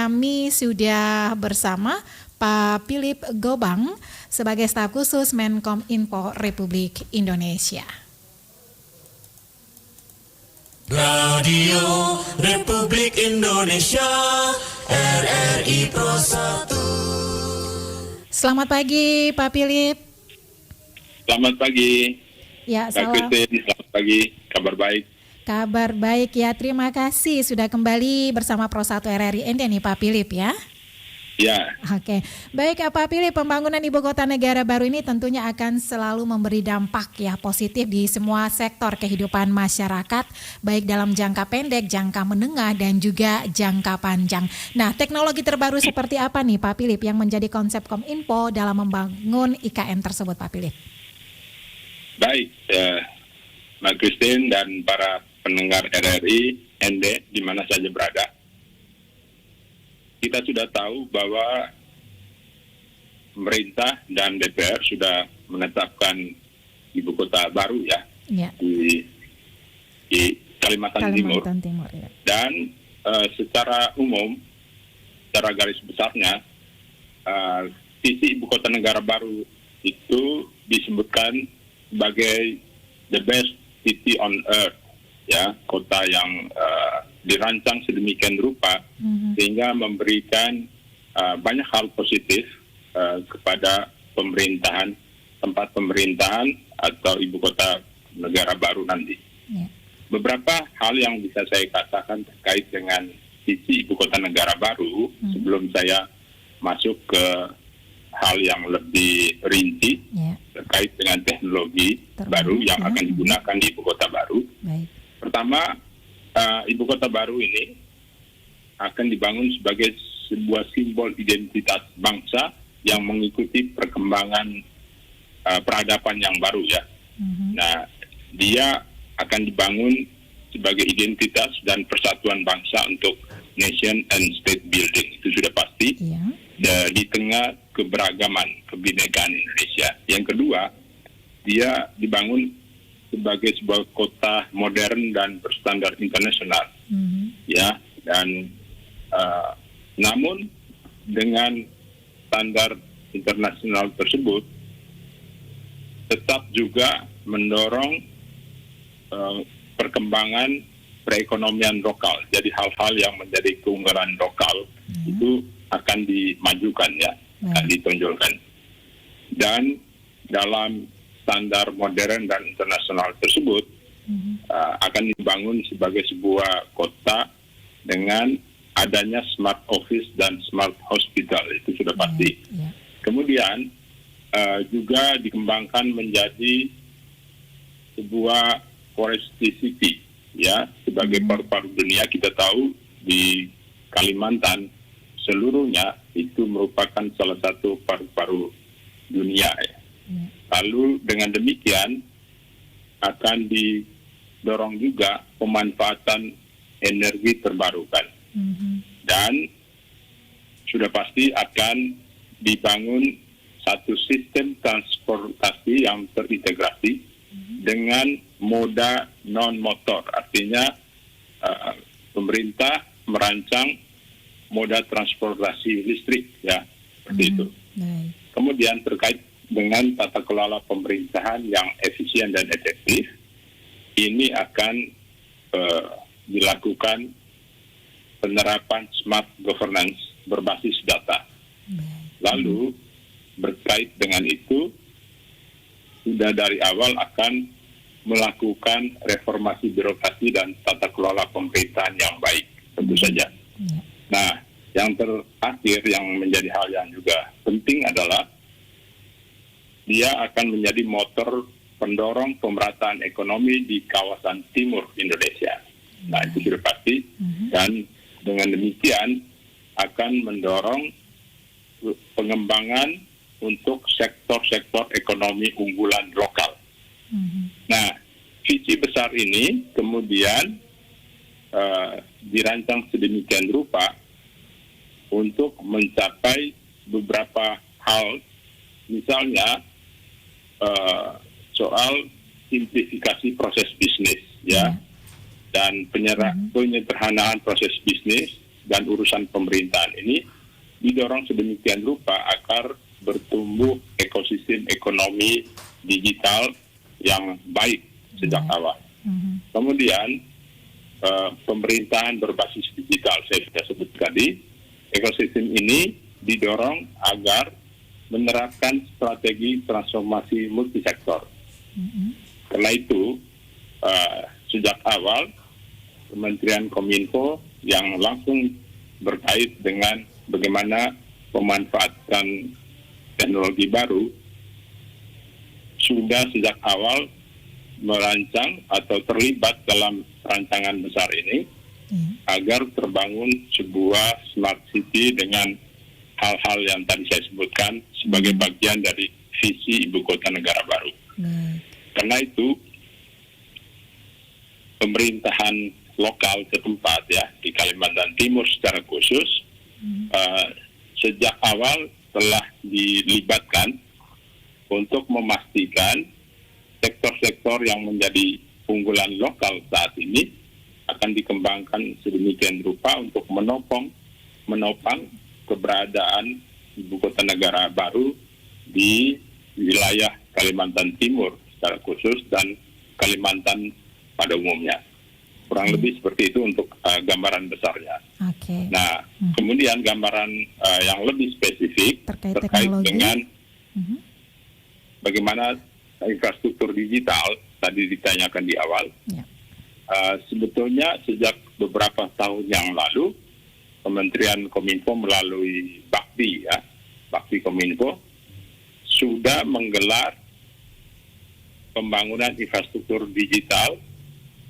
kami sudah bersama Pak Philip Gobang sebagai staf khusus Menkominfo Republik Indonesia. Radio Republik Indonesia RRI Pro 1. Selamat pagi Pak Philip. Selamat pagi. Ya, selamat pagi. Kabar baik. Kabar baik ya. Terima kasih sudah kembali bersama Pro 1 RRI ND nih Pak Philip ya. Ya. Oke, baik Pak Philip, pembangunan ibu kota negara baru ini tentunya akan selalu memberi dampak ya positif di semua sektor kehidupan masyarakat, baik dalam jangka pendek, jangka menengah, dan juga jangka panjang. Nah, teknologi terbaru seperti apa nih Pak Philip yang menjadi konsep Kominfo dalam membangun IKN tersebut Pak Philip? Baik, Mbak Christine dan para pendengar RRI ND di mana saja berada. Kita sudah tahu bahwa pemerintah dan DPR sudah menetapkan ibu kota baru ya, di Kalimantan Timur. Ya. Dan secara umum, secara garis besarnya, visi ibu kota negara baru itu disebutkan sebagai the best city on earth, ya, kota yang dirancang sedemikian rupa sehingga memberikan banyak hal positif kepada pemerintahan, tempat pemerintahan atau ibu kota negara baru nanti. Beberapa hal yang bisa saya katakan terkait dengan visi ibu kota negara baru sebelum saya masuk ke hal yang lebih rinci terkait dengan teknologi baru yang akan digunakan di ibu kota baru. Pertama, ibu kota baru ini akan dibangun sebagai sebuah simbol identitas bangsa yang mengikuti perkembangan peradaban yang baru ya. Nah, dia akan dibangun sebagai identitas dan persatuan bangsa untuk nation and state building, itu sudah pasti. Di tengah keberagaman kebinekaan Indonesia. Yang kedua, dia dibangun sebagai sebuah kota modern dan berstandar internasional, ya. Dan namun dengan standar internasional tersebut, tetap juga mendorong perkembangan perekonomian lokal. Jadi hal-hal yang menjadi keunggulan lokal itu akan dimajukan ya, akan ditonjolkan. Dan dalam standar modern dan internasional tersebut akan dibangun sebagai sebuah kota dengan adanya smart office dan smart hospital, itu sudah pasti. Kemudian juga dikembangkan menjadi sebuah forestry city ya, sebagai paru-paru dunia. Kita tahu di Kalimantan seluruhnya itu merupakan salah satu paru-paru dunia ya. Lalu dengan demikian akan didorong juga pemanfaatan energi terbarukan. Dan sudah pasti akan dibangun satu sistem transportasi yang terintegrasi dengan moda non-motor. Artinya pemerintah merancang moda transportasi listrik ya, seperti itu. Kemudian terkait dengan tata kelola pemerintahan yang efisien dan efektif, ini akan dilakukan penerapan smart governance berbasis data. Lalu berkait dengan itu, sudah dari awal akan melakukan reformasi birokrasi dan tata kelola pemerintahan yang baik, tentu saja. Nah, yang terakhir yang menjadi hal yang juga penting adalah dia akan menjadi motor pendorong pemerataan ekonomi di kawasan timur Indonesia. Nah, itu sudah pasti. Dan dengan demikian akan mendorong pengembangan untuk sektor-sektor ekonomi unggulan lokal. Nah, visi besar ini kemudian dirancang sedemikian rupa untuk mencapai beberapa hal, misalnya soal simplifikasi proses bisnis ya, dan penyederhanaan proses bisnis dan urusan pemerintahan ini didorong sedemikian rupa agar bertumbuh ekosistem ekonomi digital yang baik sejak awal. Kemudian pemerintahan berbasis digital, saya sudah sebut tadi, ekosistem ini didorong agar menerapkan strategi transformasi multisektor. Karena itu, sejak awal Kementerian Kominfo yang langsung berkait dengan bagaimana memanfaatkan teknologi baru sudah sejak awal merancang atau terlibat dalam rancangan besar ini agar terbangun sebuah smart city dengan hal-hal yang tadi saya sebutkan sebagai bagian dari visi ibu kota negara baru. Karena itu pemerintahan lokal setempat ya di Kalimantan Timur secara khusus sejak awal telah dilibatkan untuk memastikan sektor-sektor yang menjadi unggulan lokal saat ini akan dikembangkan sedemikian rupa untuk menopang keberadaan ibu kota negara baru di wilayah Kalimantan Timur secara khusus dan Kalimantan pada umumnya. Kurang lebih seperti itu untuk gambaran besarnya. Nah, kemudian gambaran yang lebih spesifik terkait dengan bagaimana infrastruktur digital tadi ditanyakan di awal. Sebetulnya sejak beberapa tahun yang lalu Kementerian Kominfo melalui Bakti Kominfo sudah menggelar pembangunan infrastruktur digital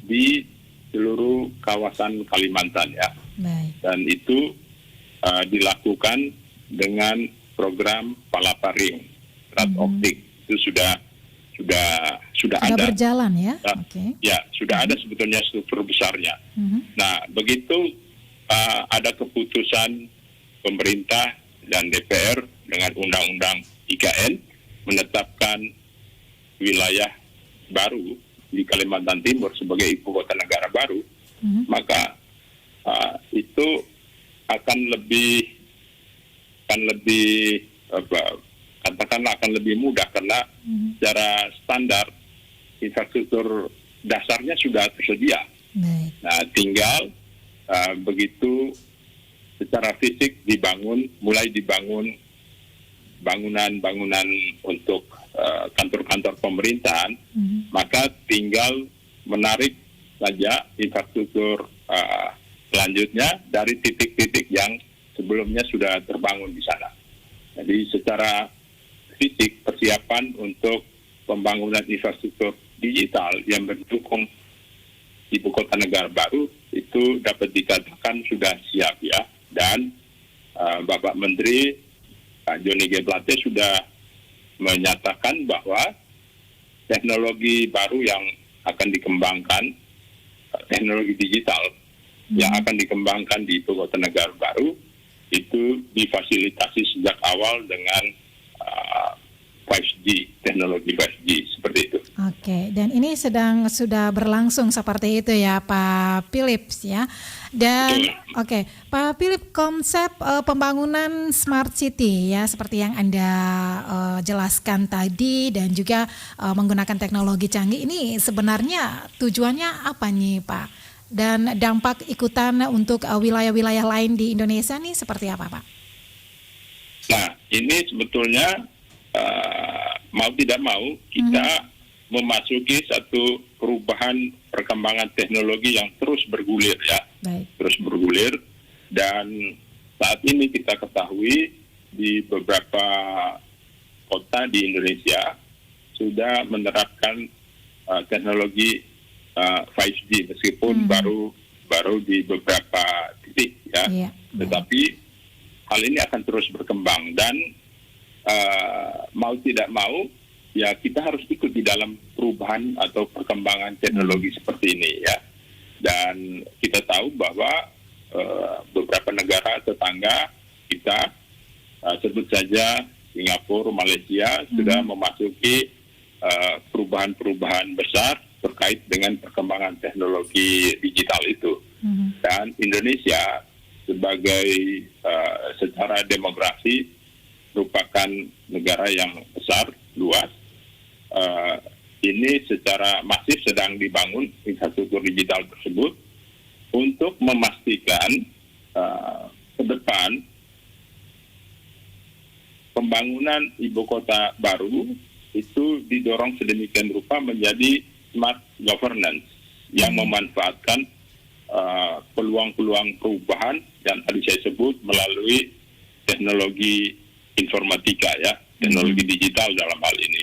di seluruh kawasan Kalimantan ya. Dan itu dilakukan dengan program Palaparing optik. Itu sudah ada berjalan ya. Ya, sudah ada sebetulnya struktur besarnya. Nah, begitu ada keputusan pemerintah dan DPR dengan Undang-Undang IKN menetapkan wilayah baru di Kalimantan Timur sebagai ibu kota negara baru, maka itu akan lebih katakanlah akan lebih mudah karena secara standar infrastruktur dasarnya sudah tersedia. Nah, tinggal begitu secara fisik mulai dibangun bangunan-bangunan untuk kantor-kantor pemerintahan, maka tinggal menarik saja infrastruktur selanjutnya dari titik-titik yang sebelumnya sudah terbangun di sana. Jadi secara fisik persiapan untuk pembangunan infrastruktur digital yang mendukung ibu kota negara baru itu dapat dikatakan sudah siap ya. Dan Bapak Menteri Pak Johnny G. Plate sudah menyatakan bahwa teknologi baru yang akan dikembangkan, teknologi digital yang akan dikembangkan di ibu kota negara baru itu difasilitasi sejak awal dengan 5G, teknologi 5G seperti itu. Dan ini sudah berlangsung seperti itu ya Pak Philips ya. Dan Pak Philips, konsep pembangunan smart city ya seperti yang Anda jelaskan tadi dan juga menggunakan teknologi canggih ini sebenarnya tujuannya apa nih Pak? Dan dampak ikutan untuk wilayah-wilayah lain di Indonesia nih seperti apa Pak? Nah, ini sebetulnya mau tidak mau kita memasuki satu perubahan perkembangan teknologi yang terus bergulir ya. Terus bergulir, dan saat ini kita ketahui di beberapa kota di Indonesia sudah menerapkan teknologi 5G meskipun baru di beberapa titik ya. Tetapi hal ini akan terus berkembang dan mau tidak mau ya kita harus ikut di dalam perubahan atau perkembangan teknologi seperti ini ya. Dan kita tahu bahwa beberapa negara tetangga kita, sebut saja Singapura, Malaysia, sudah memasuki perubahan-perubahan besar terkait dengan perkembangan teknologi digital itu. Dan Indonesia sebagai secara demografi merupakan negara yang besar, luas. Ini secara masif sedang dibangun infrastruktur digital tersebut untuk memastikan ke depan pembangunan ibu kota baru itu didorong sedemikian rupa menjadi smart governance yang memanfaatkan peluang-peluang perubahan yang tadi saya sebut melalui teknologi informatika ya, teknologi digital dalam hal ini.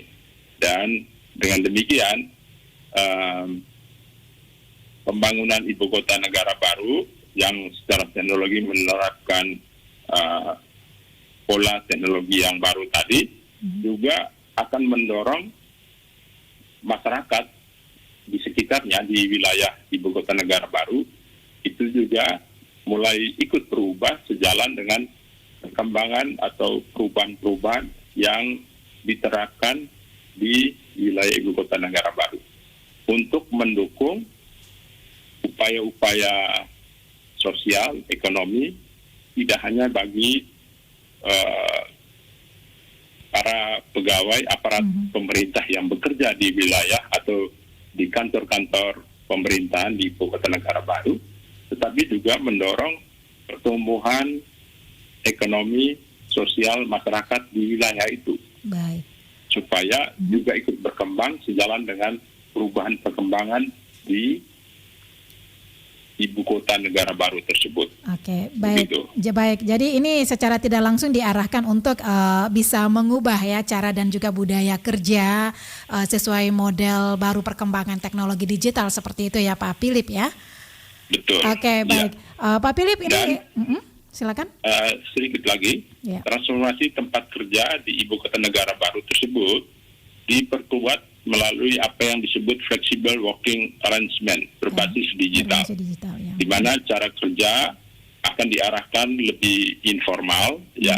Dan dengan demikian pembangunan ibu kota negara baru yang secara teknologi menerapkan pola teknologi yang baru tadi juga akan mendorong masyarakat di sekitarnya di wilayah ibu kota negara baru itu juga mulai ikut berubah sejalan dengan perkembangan atau perubahan-perubahan yang diterapkan di wilayah ibu kota negara baru untuk mendukung upaya-upaya sosial, ekonomi tidak hanya bagi para pegawai aparat pemerintah yang bekerja di wilayah atau di kantor-kantor pemerintahan di ibu kota negara baru, tetapi juga mendorong pertumbuhan ekonomi sosial masyarakat di wilayah itu. Baik. Supaya juga ikut berkembang sejalan dengan perubahan perkembangan di ibu kota negara baru tersebut. Oke, baik. Begitu. Baik. Jadi ini secara tidak langsung diarahkan untuk bisa mengubah ya cara dan juga budaya kerja sesuai model baru perkembangan teknologi digital seperti itu ya Pak Philip ya. Betul. Oke, baik. Ya. Pak Philip ini Dan, silakan. Sedikit lagi, Ya. transformasi tempat kerja di ibu kota negara baru tersebut diperkuat melalui apa yang disebut flexible working arrangement berbasis digital, Ya. di mana cara kerja akan diarahkan lebih informal, ya,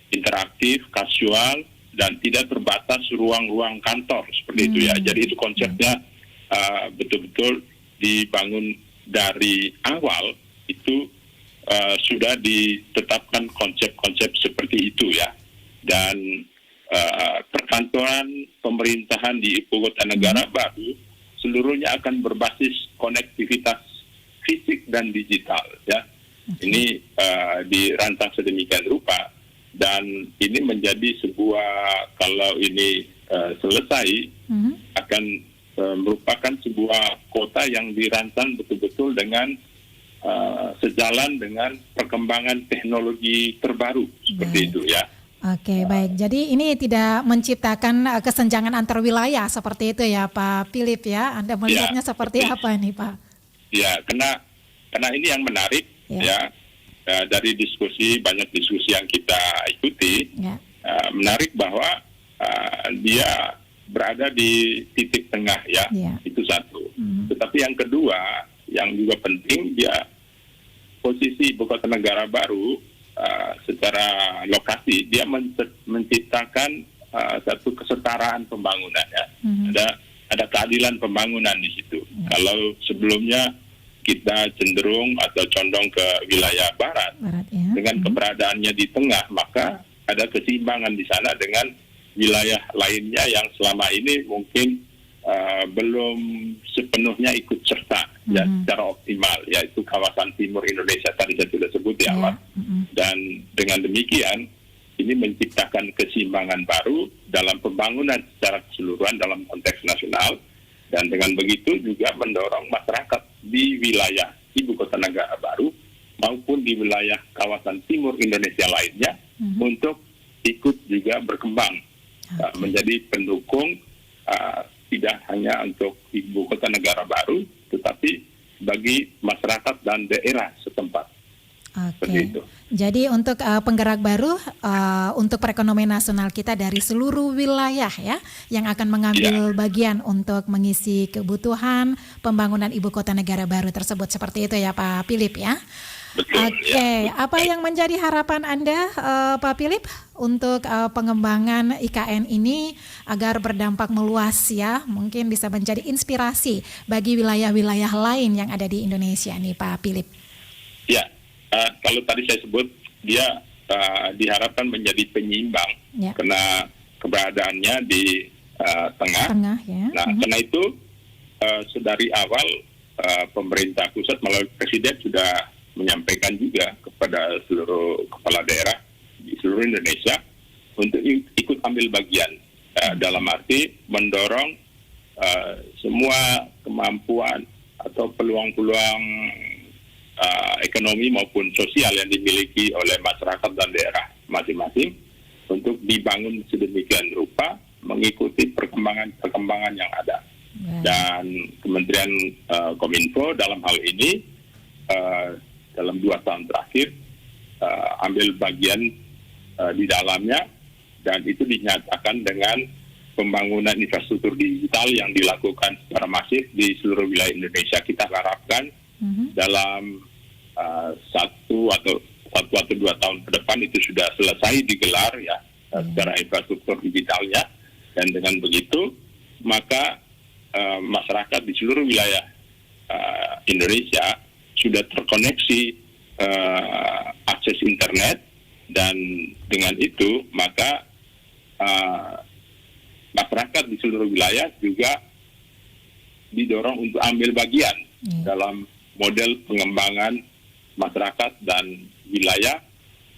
interaktif, kasual, dan tidak terbatas ruang-ruang kantor seperti itu ya. Jadi itu konsepnya betul-betul dibangun dari awal itu sudah ditetapkan konsep-konsep seperti itu ya. Dan perkantoran pemerintahan di ibu kota negara baru seluruhnya akan berbasis konektivitas fisik dan digital ya. Ini dirancang sedemikian rupa dan ini menjadi sebuah, kalau ini selesai akan merupakan sebuah kota yang dirancang betul-betul dengan sejalan dengan perkembangan teknologi terbaru seperti itu ya. Oke, baik. Jadi ini tidak menciptakan kesenjangan antar wilayah seperti itu ya Pak Philip ya. Anda melihatnya seperti apa nih Pak? Ya, karena ini yang menarik ya, dari banyak diskusi yang kita ikuti, menarik bahwa dia berada di titik tengah ya, itu satu. Tetapi yang kedua, yang juga penting, dia posisi ibu kota negara baru secara lokasi dia menciptakan satu kesetaraan pembangunan ya. Ada keadilan pembangunan di situ. Kalau sebelumnya kita cenderung atau condong ke wilayah barat ya. Dengan keberadaannya di tengah, maka ada keseimbangan di sana dengan wilayah lainnya yang selama ini mungkin belum sepenuhnya ikut serta ya secara optimal, yaitu kawasan timur Indonesia tadi saya sudah sebut di awal. Dan dengan demikian ini menciptakan keseimbangan baru dalam pembangunan secara keseluruhan dalam konteks nasional, dan dengan begitu juga mendorong masyarakat di wilayah ibu kota negara baru maupun di wilayah kawasan timur Indonesia lainnya untuk ikut juga berkembang menjadi pendukung tidak hanya untuk ibu kota negara baru, tetapi bagi masyarakat dan daerah setempat. Oke. Jadi untuk penggerak baru untuk perekonomian nasional kita dari seluruh wilayah ya, yang akan mengambil bagian untuk mengisi kebutuhan pembangunan ibu kota negara baru tersebut, seperti itu ya Pak Philip ya. Oke, apa yang menjadi harapan Anda Pak Philip untuk pengembangan IKN ini agar berdampak meluas ya, mungkin bisa menjadi inspirasi bagi wilayah-wilayah lain yang ada di Indonesia nih Pak Philip? Ya, kalau tadi saya sebut dia diharapkan menjadi penyeimbang Ya. karena keberadaannya di tengah. Tengah ya. Nah, karena itu sedari awal pemerintah pusat melalui presiden sudah menyampaikan juga kepada seluruh kepala daerah di seluruh Indonesia untuk ikut ambil bagian dalam arti mendorong semua kemampuan atau peluang-peluang ekonomi maupun sosial yang dimiliki oleh masyarakat dan daerah masing-masing untuk dibangun sedemikian rupa mengikuti perkembangan yang ada. Dan Kementerian Kominfo dalam hal ini dalam 2 tahun terakhir ambil bagian di dalamnya, dan itu dinyatakan dengan pembangunan infrastruktur digital yang dilakukan secara masif di seluruh wilayah Indonesia. Kita harapkan dalam 1 atau 2 tahun ke depan itu sudah selesai digelar ya secara infrastruktur digitalnya, dan dengan begitu maka masyarakat di seluruh wilayah Indonesia sudah terkoneksi akses internet, dan dengan itu maka masyarakat di seluruh wilayah juga didorong untuk ambil bagian dalam model pengembangan masyarakat dan wilayah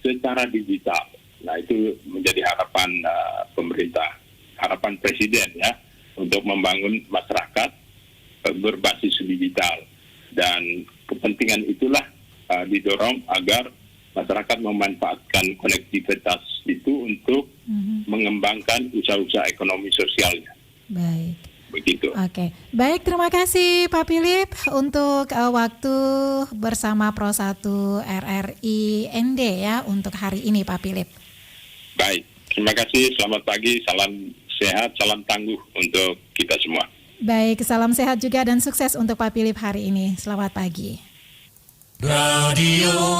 secara digital. Nah, itu menjadi harapan pemerintah, harapan presiden ya, untuk membangun masyarakat berbasis digital, dan kepentingan itulah didorong agar masyarakat memanfaatkan konektivitas itu untuk mengembangkan usaha-usaha ekonomi sosialnya. Baik. Begitu. Oke, baik, terima kasih Pak Philip untuk waktu bersama Pro 1 RRI ND ya untuk hari ini Pak Philip. Baik, terima kasih, selamat pagi, salam sehat, salam tangguh untuk kita semua. Baik, salam sehat juga dan sukses untuk Pak Philip hari ini. Selamat pagi. Radio